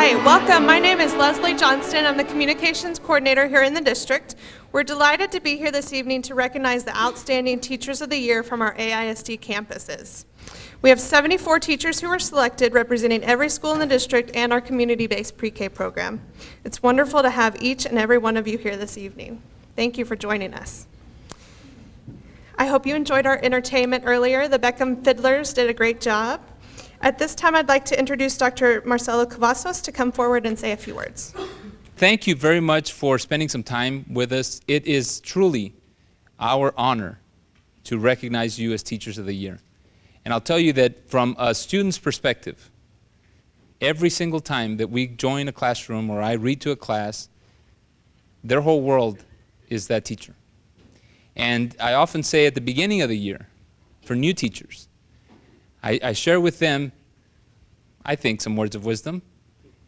Hi, welcome. My name is Leslie Johnston. I'm the Communications Coordinator here in the district. We're delighted to be here this evening to recognize the outstanding Teachers of the Year from our AISD campuses. We have 74 teachers who were selected, representing every school in the district and our community-based pre-K program. It's wonderful to have each and every one of you here this evening. Thank you for joining us. I hope you enjoyed our entertainment earlier. The Beckham Fiddlers did a great job. At this time, I'd like to introduce Dr. Marcelo Cavazos to come forward and say a few words. Thank you very much for spending some time with us. It is truly our honor to recognize you as Teachers of the Year. And I'll tell you that from a student's perspective, every single time that we join a classroom or I read to a class, their whole world is that teacher. And I often say at the beginning of the year, for new teachers, I share with them, I think, some words of wisdom.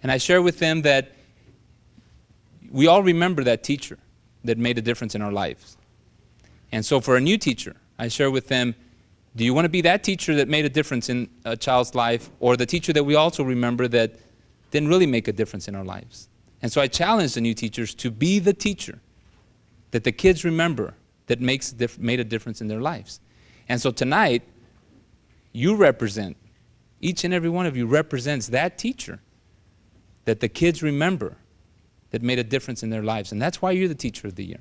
And I share with them that we all remember that teacher that made a difference in our lives. And so for a new teacher, I share with them, do you want to be that teacher that made a difference in a child's life, or the teacher that we also remember that didn't really make a difference in our lives? And so I challenge the new teachers to be the teacher that the kids remember that made a difference in their lives. And so tonight, you represent, each and every one of you represents that teacher that the kids remember that made a difference in their lives. And that's why you're the Teacher of the Year.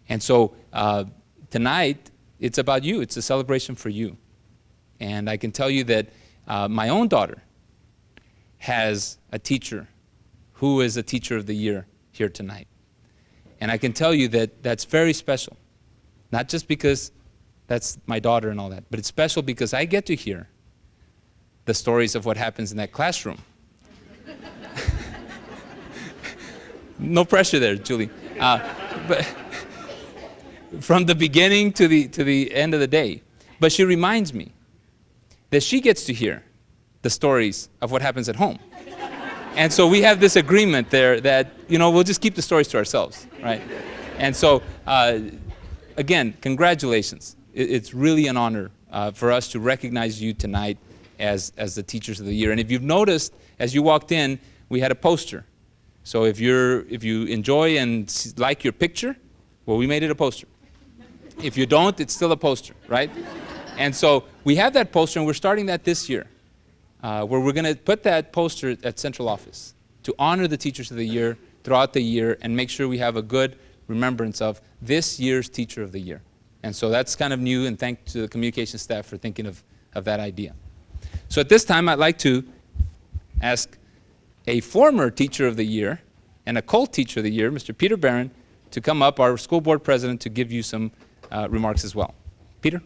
And so tonight, it's about you. It's a celebration for you. And I can tell you that my own daughter has a teacher who is a Teacher of the Year here tonight. And I can tell you that that's very special. Not just because that's my daughter and all that, but it's special because I get to hear the stories of what happens in that classroom. No pressure there, Julie. But from the beginning to the end of the day. But she reminds me that she gets to hear the stories of what happens at home. And so we have this agreement there that, we'll just keep the stories to ourselves, right? And so, again, congratulations. It's really an honor for us to recognize you tonight as the Teachers of the Year. And if you've noticed, as you walked in, we had a poster. So if you enjoy and like your picture, well, we made it a poster. If you don't, it's still a poster, right? And so we have that poster, and we're starting that this year, where we're going to put that poster at central office to honor the Teachers of the Year throughout the year and make sure we have a good remembrance of this year's Teacher of the Year. And so that's kind of new, and thanks to the communication staff for thinking of that idea. So at this time, I'd like to ask a former Teacher of the Year and a Colt Teacher of the Year, Mr. Peter Barron, to come up, our school board president, to give you some remarks as well. Peter?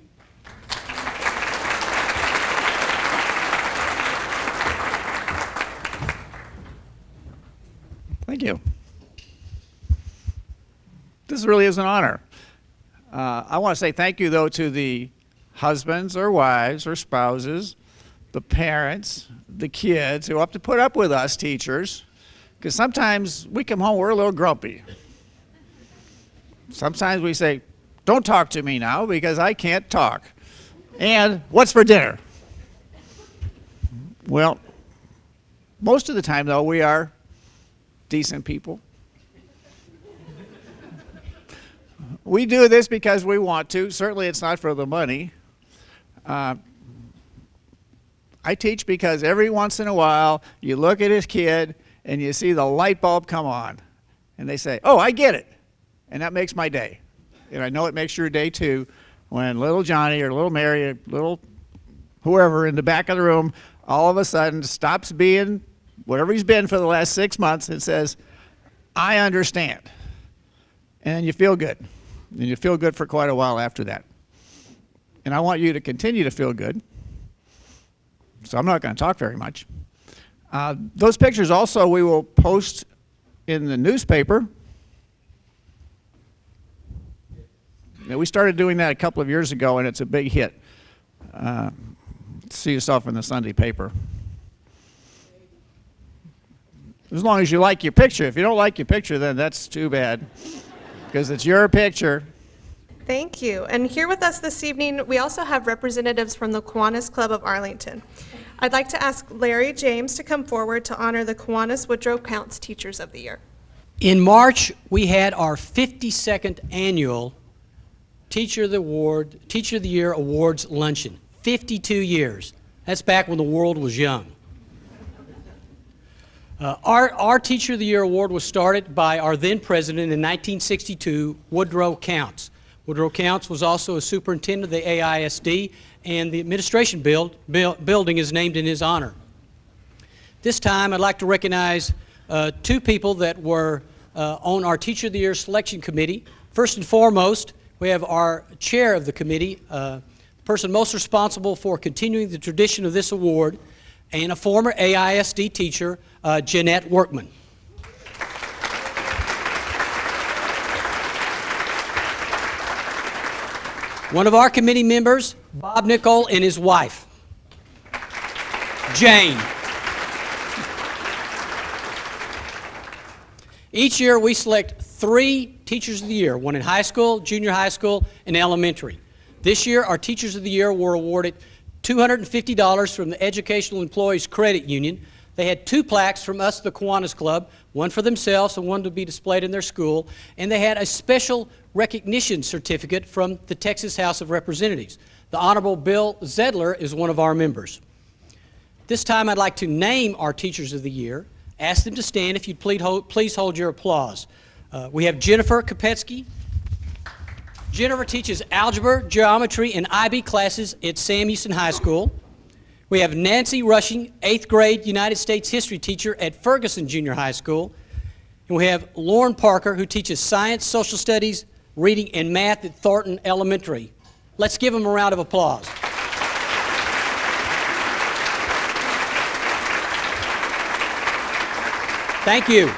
Thank you. This really is an honor. I want to say thank you, though, to the husbands or wives or spouses, the parents, the kids who have to put up with us teachers, because sometimes we come home, we're a little grumpy. Sometimes we say, don't talk to me now because I can't talk. And what's for dinner? Well, most of the time, though, we are decent people. We do this because we want to. Certainly it's not for the money. I teach because every once in a while you look at a kid and you see the light bulb come on. And they say, oh, I get it. And that makes my day. And I know it makes your day too when little Johnny or little Mary or little whoever in the back of the room all of a sudden stops being whatever he's been for the last 6 months and says, I understand. And you feel good. And you feel good for quite a while after that. And I want you to continue to feel good. So I'm not going to talk very much. Those pictures also we will post in the newspaper. We started doing that a couple of years ago, and it's a big hit. See yourself in the Sunday paper. As long as you like your picture. If you don't like your picture, then that's too bad. Because it's your picture. Thank you. And here with us this evening, we also have representatives from the Kiwanis Club of Arlington. I'd like to ask Larry James to come forward to honor the Kiwanis Woodrow Counts Teachers of the Year. In March, we had our 52nd annual Teacher of the Year Awards luncheon. 52 years. That's back when the world was young. Our Teacher of the Year award was started by our then president in 1962, Woodrow Counts. Woodrow Counts was also a superintendent of the AISD, and the administration building is named in his honor. This time, I'd like to recognize two people that were on our Teacher of the Year selection committee. First and foremost, we have our chair of the committee, the person most responsible for continuing the tradition of this award, and a former AISD teacher, Jeanette Workman. One of our committee members, Bob Nicol, and his wife, Jane. Each year we select 3 Teachers of the Year, one in high school, junior high school, and elementary. This year our Teachers of the Year were awarded $250 from the Educational Employees Credit Union. They had 2 plaques from us, the Kiwanis Club, one for themselves and one to be displayed in their school, and they had a special recognition certificate from the Texas House of Representatives. The Honorable Bill Zedler is one of our members. This time I'd like to name our Teachers of the Year. Ask them to stand if you'd please hold your applause. We have Jennifer Kopetsky. Jennifer teaches algebra, geometry, and IB classes at Sam Houston High School. We have Nancy Rushing, 8th grade United States history teacher at Ferguson Junior High School. And we have Lauren Parker, who teaches science, social studies, reading, and math at Thornton Elementary. Let's give them a round of applause. Thank you.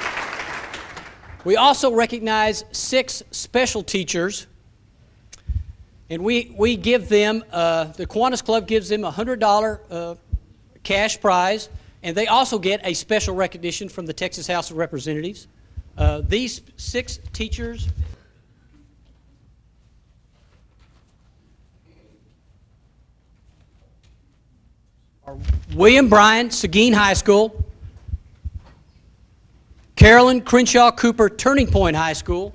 We also recognize 6 special teachers, and we give them, the Kiwanis Club gives them a $100 cash prize, and they also get a special recognition from the Texas House of Representatives. These 6 teachers are William Bryan, Seguin High School, Carolyn Crenshaw Cooper, Turning Point High School,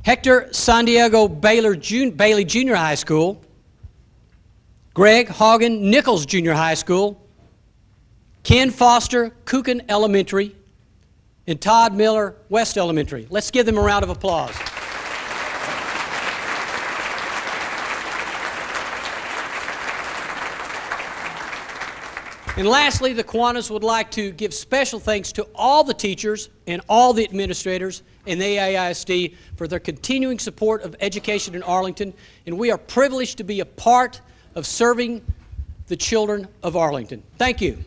Hector San Diego Bailey Junior High School, Greg Hagen Nichols Junior High School, Ken Foster Kukin Elementary, and Todd Miller West Elementary. Let's give them a round of applause. And lastly, the Kiwanis would like to give special thanks to all the teachers and all the administrators in the AISD for their continuing support of education in Arlington, and we are privileged to be a part of serving the children of Arlington. Thank you.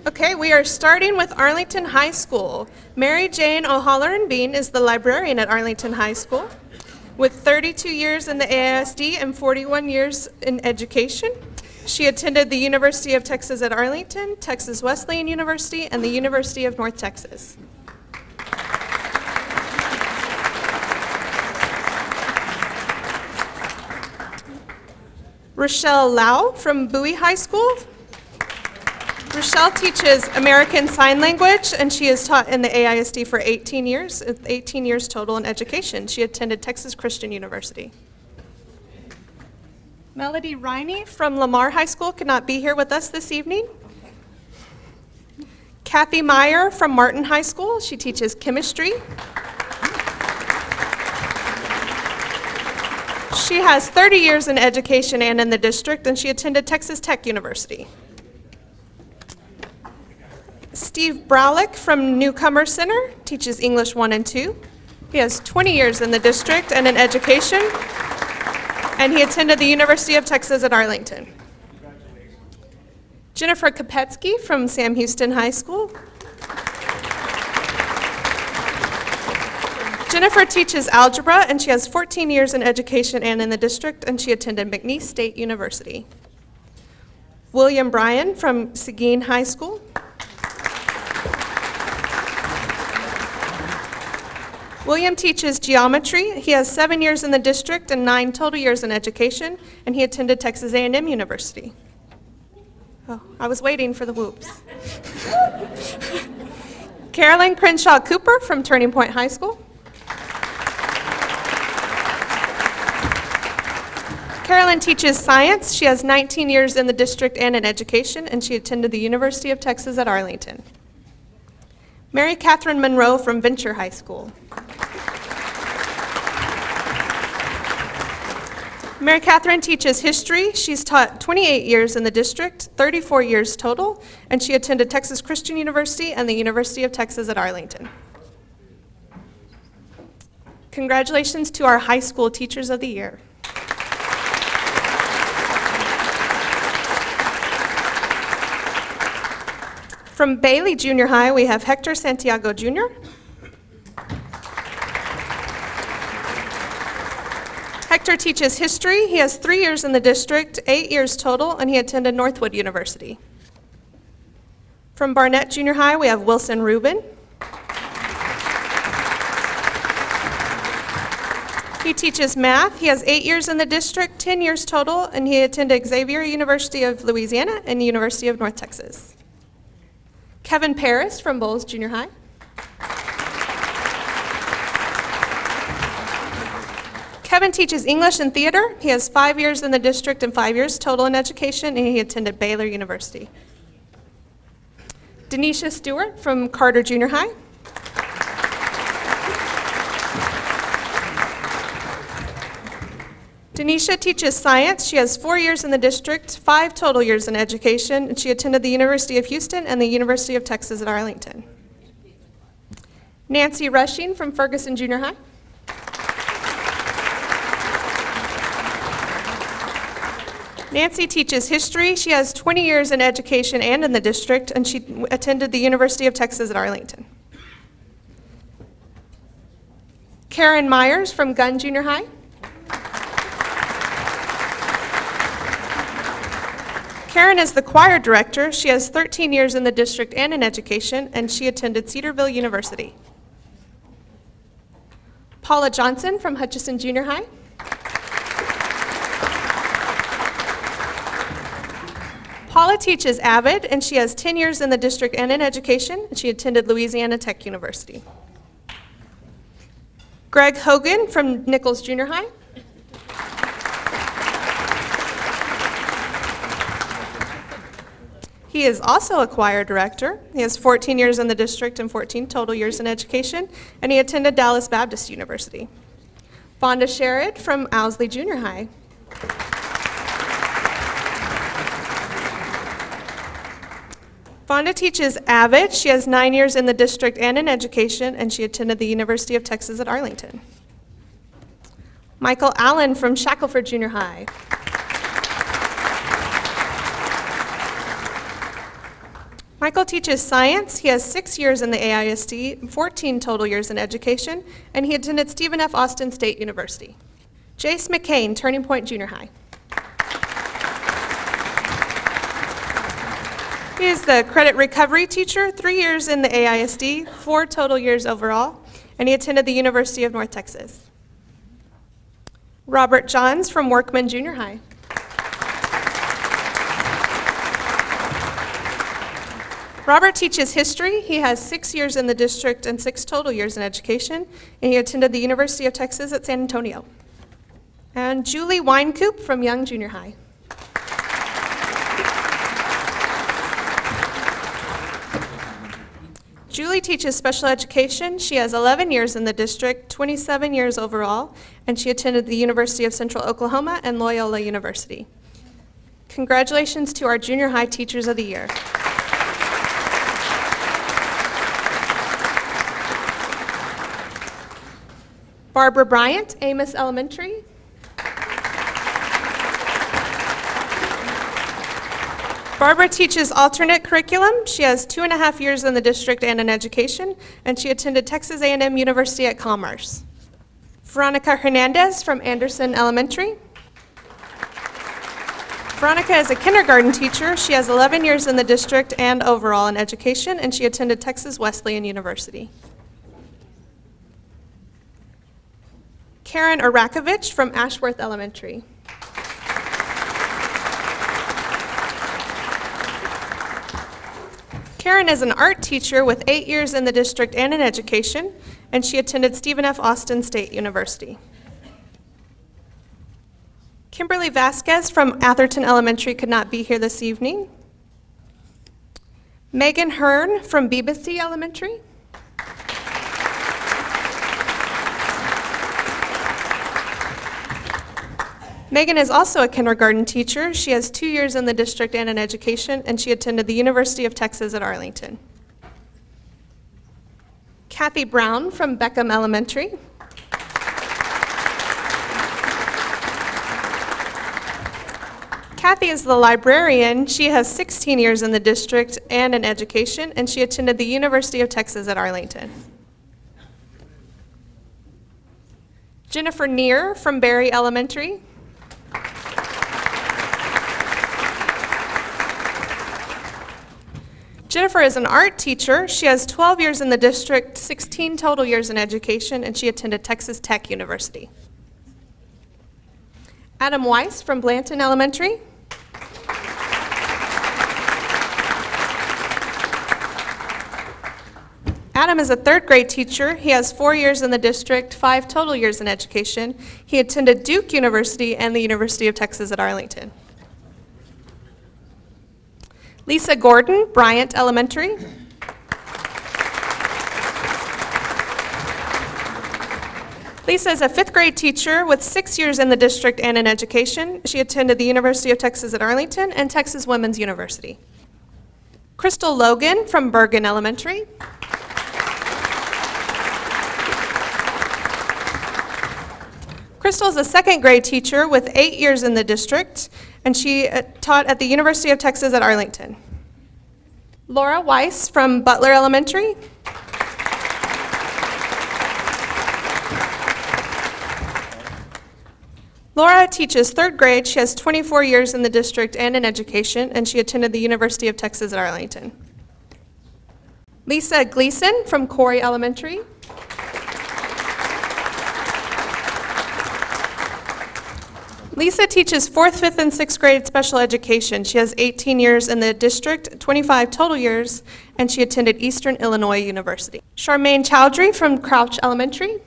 Okay, we are starting with Arlington High School. Mary Jane O'Halloran Bean is the librarian at Arlington High School. With 32 years in the AISD and 41 years in education, she attended the University of Texas at Arlington, Texas Wesleyan University, and the University of North Texas. Rochelle Lau from Bowie High School. Rochelle teaches American Sign Language, and she has taught in the AISD for 18 years, 18 years total in education. She attended Texas Christian University. Melody Riney from Lamar High School could not be here with us this evening. Kathy Meyer from Martin High School. She teaches chemistry. She has 30 years in education and in the district, and she attended Texas Tech University. Steve Browlick from Newcomer Center teaches English 1 and 2. He has 20 years in the district and in education, and he attended the University of Texas at Arlington. Jennifer Kopetsky from Sam Houston High School. Jennifer teaches algebra, and she has 14 years in education and in the district, and she attended McNeese State University. William Bryan from Seguin High School. William teaches geometry. He has 7 years in the district and 9 total years in education, and he attended Texas A&M University. Oh, I was waiting for the whoops. Carolyn Crenshaw Cooper from Turning Point High School. Carolyn teaches science. She has 19 years in the district and in education, and she attended the University of Texas at Arlington. Mary Catherine Monroe from Venture High School. Mary Catherine teaches history. She's taught 28 years in the district, 34 years total, and she attended Texas Christian University and the University of Texas at Arlington. Congratulations to our high school Teachers of the Year. From Bailey Junior High, we have Hector Santiago Jr. Hector teaches history. He has 3 years in the district, 8 years total, and he attended Northwood University. From Barnett Junior High, we have Wilson Rubin. He teaches math. He has 8 years in the district, 10 years total, and he attended Xavier University of Louisiana and University of North Texas. Kevin Paris from Bowles Junior High. Kevin teaches English and theater. He has 5 years in the district and 5 years total in education, and he attended Baylor University. Denisha Stewart from Carter Junior High. Denisha teaches science. She has 4 years in the district, 5 total years in education, and she attended the University of Houston and the University of Texas at Arlington. Nancy Rushing from Ferguson Junior High. Nancy teaches history. She has 20 years in education and in the district, and she attended the University of Texas at Arlington. Karen Myers from Gunn Junior High. Karen is the choir director. She has 13 years in the district and in education, and she attended Cedarville University. Paula Johnson from Hutchinson Junior High. Paula teaches Avid, and she has 10 years in the district and in education, and she attended Louisiana Tech University. Greg Hogan from Nichols Junior High. He is also a choir director. He has 14 years in the district and 14 total years in education, and he attended Dallas Baptist University. Vonda Sherrod from Owsley Junior High. Vonda teaches Avid. She has 9 years in the district and in education, and she attended the University of Texas at Arlington. Michael Allen from Shackelford Junior High. Michael teaches science. He has 6 years in the AISD, 14 total years in education, and he attended Stephen F. Austin State University. Jace McCain, Turning Point Junior High. He is the credit recovery teacher, 3 years in the AISD, 4 total years overall, and he attended the University of North Texas. Robert Johns from Workman Junior High. Robert teaches history. He has 6 years in the district and 6 total years in education, and he attended the University of Texas at San Antonio. And Julie Winecoop from Young Junior High. Julie teaches special education. She has 11 years in the district, 27 years overall, and she attended the University of Central Oklahoma and Loyola University. Congratulations to our junior high Teachers of the Year. Barbara Bryant, Amos Elementary. Barbara teaches alternate curriculum. She has 2.5 years in the district and in education, and she attended Texas A&M University at Commerce. Veronica Hernandez from Anderson Elementary. Veronica is a kindergarten teacher. She has 11 years in the district and overall in education, and she attended Texas Wesleyan University. Karen Arakovich from Ashworth Elementary. Karen is an art teacher with 8 years in the district and in education, and she attended Stephen F. Austin State University. Kimberly Vasquez from Atherton Elementary could not be here this evening. Megan Hearn from BBC Elementary. Megan is also a kindergarten teacher. She has 2 years in the district and in education, and she attended the University of Texas at Arlington. Kathy Brown from Beckham Elementary. Kathy is the librarian. She has 16 years in the district and in education, and she attended the University of Texas at Arlington. Jennifer Neer from Berry Elementary. Jennifer is an art teacher. She has 12 years in the district, 16 total years in education, and she attended Texas Tech University. Adam Weiss from Blanton Elementary. Adam is a third grade teacher. He has 4 years in the district, 5 total years in education. He attended Duke University and the University of Texas at Arlington. Lisa Gordon, Bryant Elementary. Lisa is a 5th grade teacher with 6 years in the district and in education. She attended the University of Texas at Arlington and Texas Women's University. Crystal Logan from Bergen Elementary. Crystal is a 2nd grade teacher with 8 years in the district, and she taught at the University of Texas at Arlington. Laura Weiss from Butler Elementary. Laura teaches 3rd grade. She has 24 years in the district and in education, and she attended the University of Texas at Arlington. Lisa Gleason from Corey Elementary. Lisa teaches 4th, 5th, and 6th grade special education. She has 18 years in the district, 25 total years, and she attended Eastern Illinois University. Charmaine Chowdhury from Crouch Elementary.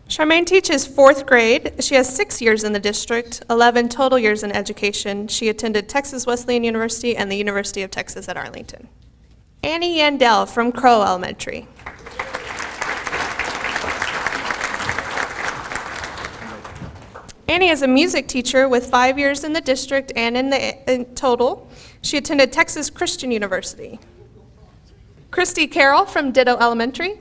Charmaine teaches 4th grade. She has 6 years in the district, 11 total years in education. She attended Texas Wesleyan University and the University of Texas at Arlington. Annie Yandell from Crow Elementary. Annie is a music teacher with 5 years in the district and in total. She attended Texas Christian University. Christy Carroll from Ditto Elementary.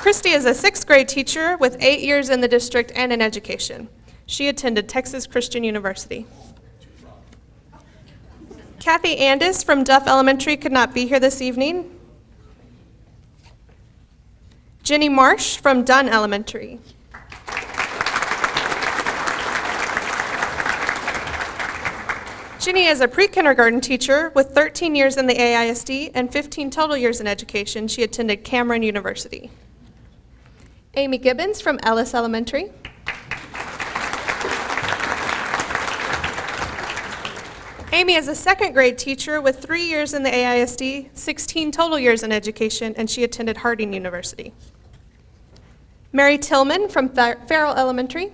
Christy is a 6th grade teacher with 8 years in the district and in education. She attended Texas Christian University. Kathy Andis from Duff Elementary could not be here this evening. Jenny Marsh from Dunn Elementary. Jenny is a pre-kindergarten teacher with 13 years in the AISD and 15 total years in education. She attended Cameron University. Amy Gibbons from Ellis Elementary. Amy is a 2nd grade teacher with 3 years in the AISD, 16 total years in education, and she attended Harding University. Mary Tillman from Farrell Elementary.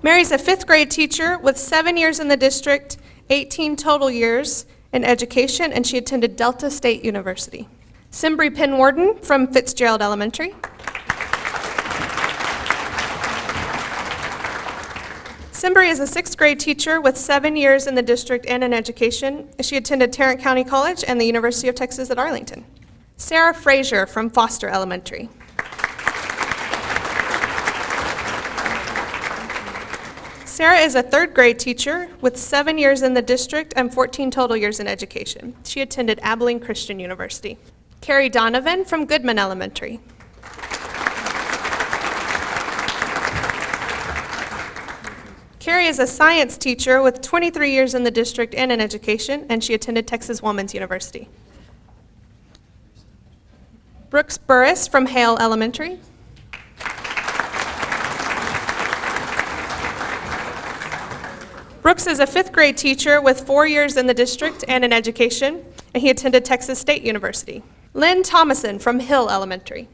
Mary's a 5th grade teacher with 7 years in the district, 18 total years in education, and she attended Delta State University. Simbri Penwarden from Fitzgerald Elementary. Simbri is a 6th grade teacher with 7 years in the district and in education. She attended Tarrant County College and the University of Texas at Arlington. Sarah Frazier from Foster Elementary. Sarah is a 3rd grade teacher with 7 years in the district and 14 total years in education. She attended Abilene Christian University. Carrie Donovan from Goodman Elementary. Carrie is a science teacher with 23 years in the district and in education, and she attended Texas Woman's University. Brooks Burris from Hale Elementary. Brooks is a 5th grade teacher with 4 years in the district and in education, and he attended Texas State University. Lynn Thomason from Hill Elementary.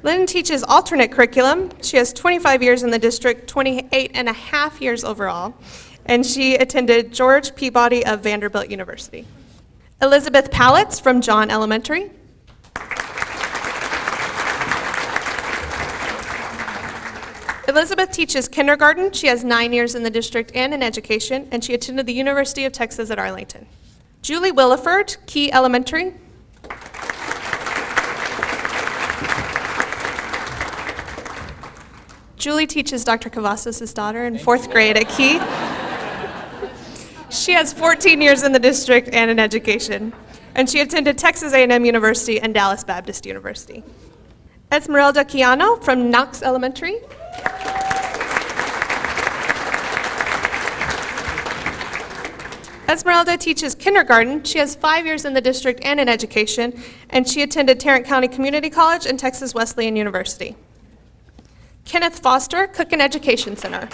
Lynn teaches alternate curriculum. She has 25 years in the district, 28 and a half years overall, and she attended George Peabody of Vanderbilt University. Elizabeth Pallitz from John Elementary. Elizabeth teaches kindergarten. She has 9 years in the district and in education, and she attended the University of Texas at Arlington. Julie Williford, Key Elementary. Julie teaches Dr. Cavazos' daughter in 4th grade at Key. She has 14 years in the district and in education, and she attended Texas A&M University and Dallas Baptist University. Esmeralda Quiano from Knox Elementary. Esmeralda teaches kindergarten. She has 5 years in the district and in education, and she attended Tarrant County Community College and Texas Wesleyan University. Kenneth Foster, Cook and Education Center.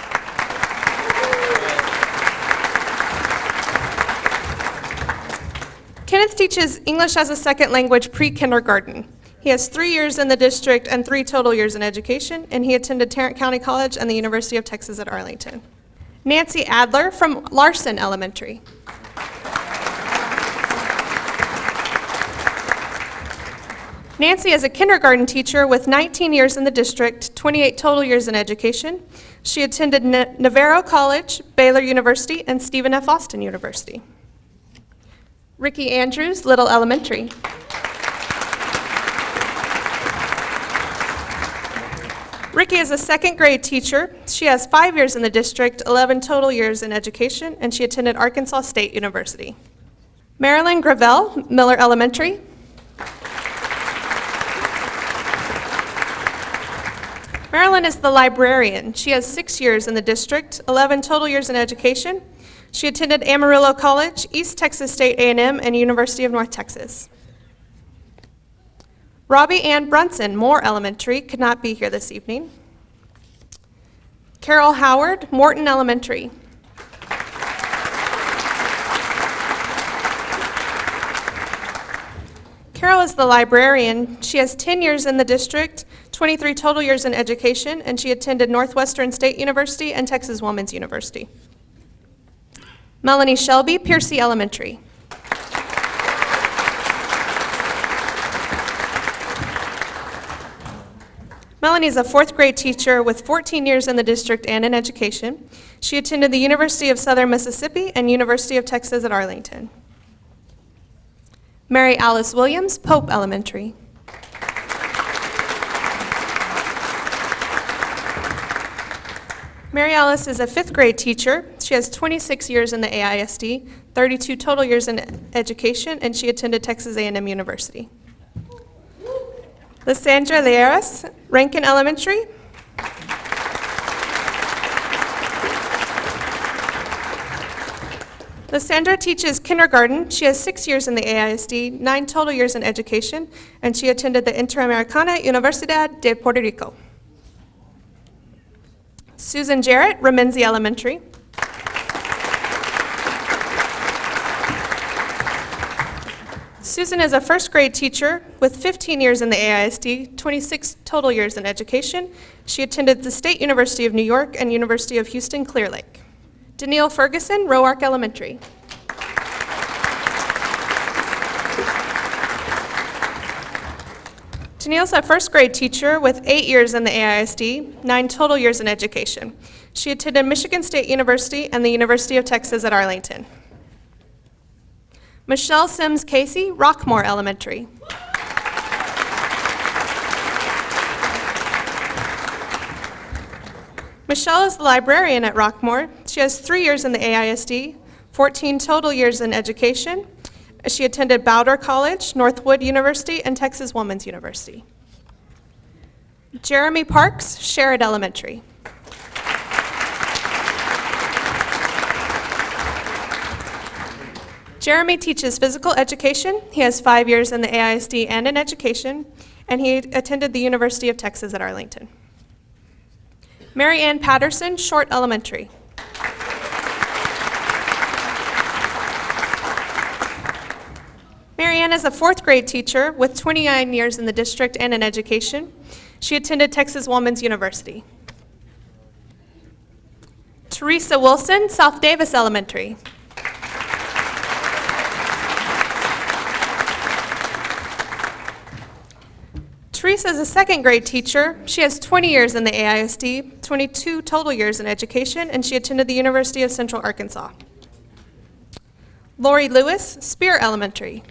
Kenneth teaches English as a second language pre-kindergarten. He has 3 years in the district and 3 total years in education, and he attended Tarrant County College and the University of Texas at Arlington. Nancy Adler from Larson Elementary. Nancy is a kindergarten teacher with 19 years in the district, 28 total years in education. She attended Navarro College, Baylor University, and Stephen F. Austin University. Ricky Andrews, Little Elementary. Ricky is a 2nd grade teacher. She has 5 years in the district, 11 total years in education, and she attended Arkansas State University. Marilyn Gravel, Miller Elementary. Marilyn is the librarian. She has 6 years in the district, 11 total years in education. She attended Amarillo College, East Texas State A&M, and University of North Texas. Robbie Ann Brunson, Moore Elementary, could not be here this evening. Carol Howard, Morton Elementary. Carol is the librarian. She has 10 years in the district, 23 total years in education, and she attended Northwestern State University and Texas Woman's University. Melanie Shelby, Piercy Elementary. Melanie is a 4th grade teacher with 14 years in the district and in education. She attended the University of Southern Mississippi and University of Texas at Arlington. Mary Alice Williams, Pope Elementary. Mary Alice is a 5th grade teacher. She has 26 years in the AISD, 32 total years in education, and she attended Texas A&M University. Lysandra Lieras, Rankin Elementary. Lysandra teaches kindergarten. She has 6 years in the AISD, 9 total years in education, and she attended the Interamericana Universidad de Puerto Rico. Susan Jarrett, Remenzi Elementary. Susan is a 1st grade teacher with 15 years in the AISD, 26 total years in education. She attended the State University of New York and University of Houston Clear Lake. Danielle Ferguson, Roark Elementary. Danielle's a 1st grade teacher with 8 years in the AISD, 9 total years in education. She attended Michigan State University and the University of Texas at Arlington. Michelle Sims Casey, Rockmore Elementary. Michelle is the librarian at Rockmore. She has 3 years in the AISD, 14 total years in education. She attended Bowder College, Northwood University, and Texas Woman's University. Jeremy Parks, Sherrod Elementary. Jeremy teaches physical education. He has 5 years in the AISD and in education, and he attended the University of Texas at Arlington. Mary Ann Patterson, Short Elementary. Mary Ann is a 4th grade teacher with 29 years in the district and in education. She attended Texas Woman's University. Teresa Wilson, South Davis Elementary. Teresa is a 2nd grade teacher. She has 20 years in the AISD, 22 total years in education, and she attended the University of Central Arkansas. Lori Lewis, Spear Elementary.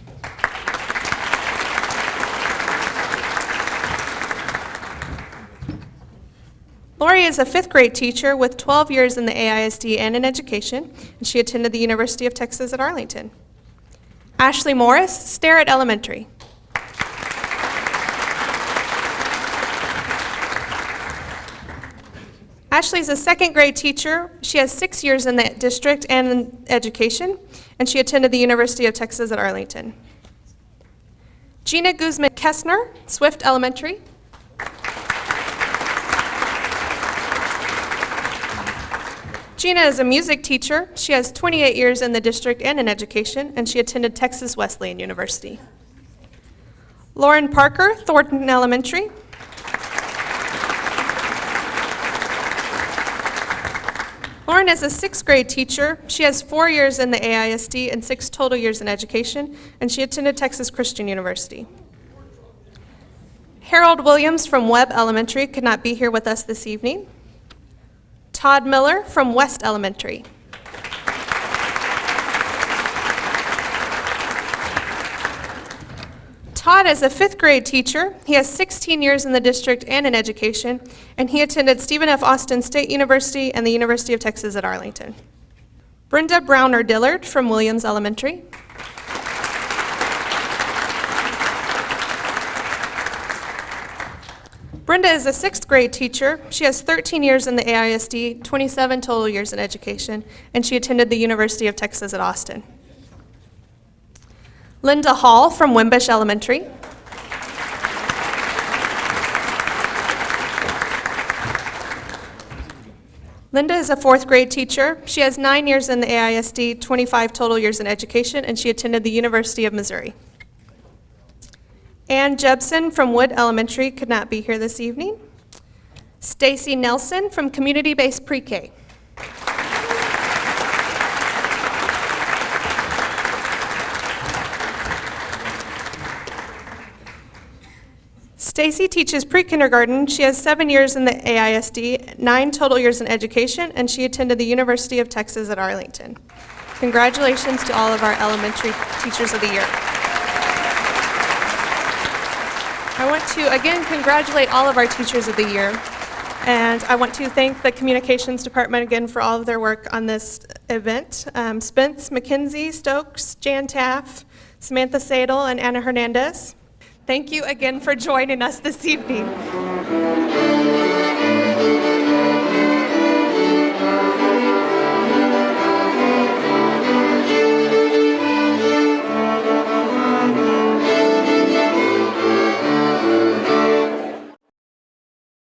Lori is a 5th grade teacher with 12 years in the AISD and in education, and she attended the University of Texas at Arlington. Ashley Morris, Starrett Elementary. Ashley is a 2nd grade teacher. She has 6 years in the district and in education, and she attended the University of Texas at Arlington. Gina Guzman Kessner, Swift Elementary. Gina is a music teacher. She has 28 years in the district and in education, and she attended Texas Wesleyan University. Lauren Parker, Thornton Elementary. Lauren is a 6th grade teacher. She has 4 years in the AISD and 6 total years in education, and she attended Texas Christian University. Harold Williams from Webb Elementary could not be here with us this evening. Todd Miller from West Elementary. Todd is a 5th grade teacher. He has 16 years in the district and in education, and he attended Stephen F. Austin State University and the University of Texas at Arlington. Brenda Browner Dillard from Williams Elementary. Brenda is a 6th grade teacher. She has 13 years in the AISD, 27 total years in education, and she attended the University of Texas at Austin. Linda Hall from Wimbush Elementary. Linda is a 4th grade teacher. She has 9 years in the AISD, 25 total years in education, and she attended the University of Missouri. Ann Jebson from Wood Elementary could not be here this evening. Stacy Nelson from Community-Based Pre-K. Stacy teaches pre-kindergarten. She has 7 years in the AISD, 9 total years in education, and she attended the University of Texas at Arlington. Congratulations to all of our elementary teachers of the year. I want to again congratulate all of our teachers of the year, and I want to thank the communications department again for all of their work on this event. Spence, McKenzie, Stokes, Jan Taff, Samantha Sadel, and Anna Hernandez. Thank you again for joining us this evening.